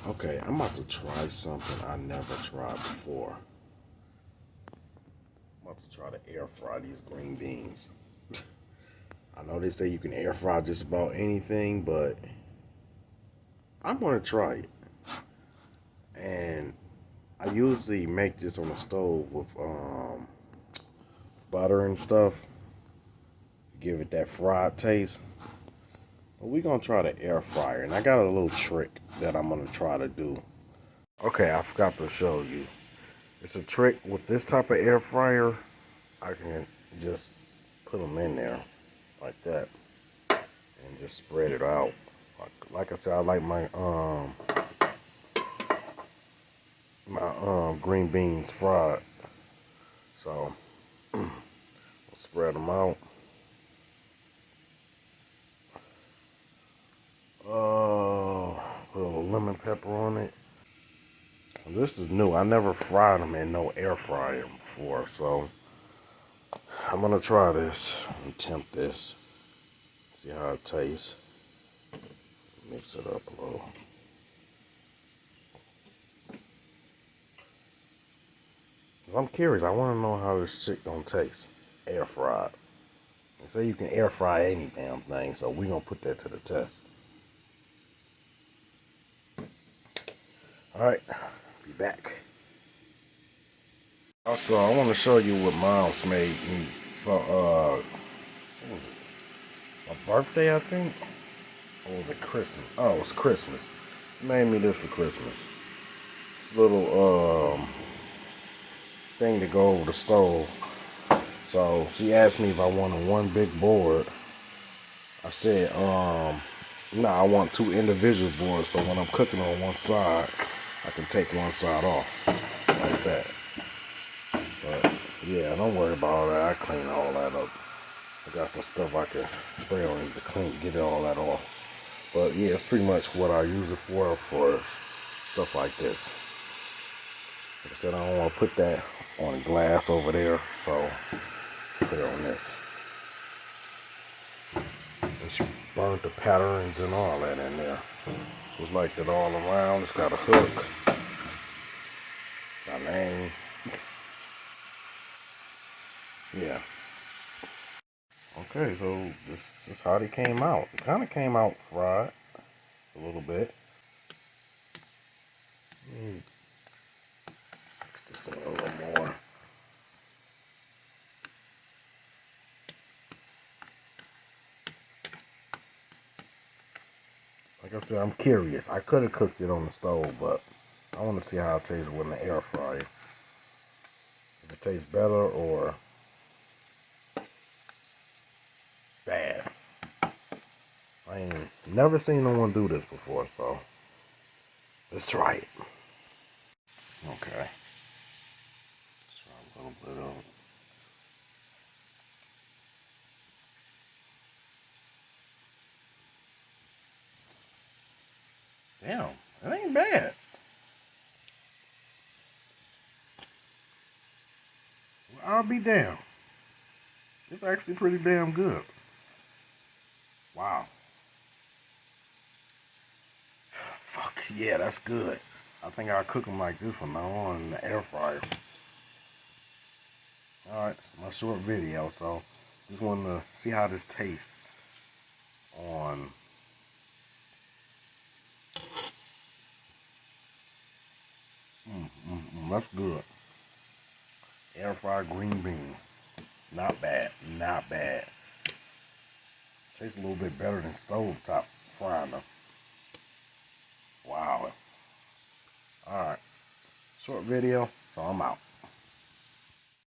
Okay, I'm about to try something I never tried before. I'm about to try to air fry these green beans. I know they say you can air fry just about anything, but I'm gonna try it. And I usually make this on the stove with butter and stuff, give it that fried taste. But we're gonna try the air fryer, and I got a little trick that I'm gonna try to do. Okay, I forgot to show you. It's a trick with this type of air fryer. I can just put them in there like that and just spread it out. Like I said, I like my green beans fried, so we'll spread them out. Oh, put a little lemon pepper on it. This is new. I never fried them in no air fryer before, so I'm gonna try this and tempt this. See how it tastes. Mix it up a little. I'm curious. I want to know how this shit gonna taste. Air fried. They say you can air fry any damn thing, so we gonna put that to the test. All right, be back. Also, I want to show you what Miles made me for my birthday, I think. Or was it Christmas? Oh, it was Christmas. He made me this for Christmas. This little thing to go over the stove. So she asked me if I wanted one big board. I said, no, I want two individual boards, so when I'm cooking on one side, I can take one side off, like that. But, yeah, don't worry about all that. I clean all that up. I got some stuff I can spray on it to clean, get all that off. But, yeah, it's pretty much what I use it for stuff like this. Like I said, I don't want to put that on glass over there, so put it on this. And she burnt the patterns and all that in there. It was like that all around. It's got a hook. My name. Yeah. Okay, so this is how they came out. It kind of came out fried a little bit. Mix this in a little more. Like I said, I'm curious. I could have cooked it on the stove, but I want to see how it tastes with the air fryer. If it tastes better or bad. I ain't never seen no one do this before, so let's try it. Okay. Let's try a little bit of it. Damn, it ain't bad. Well, I'll be damned. It's actually pretty damn good. Wow. Fuck yeah, that's good. I think I'll cook them like this from now on in the air fryer. Alright, it's my short video, so just wanted to see how this tastes on that's good. Air fried green beans. Not bad. Not bad. Tastes a little bit better than stovetop frying them. Wow. Alright. Short video, so I'm out.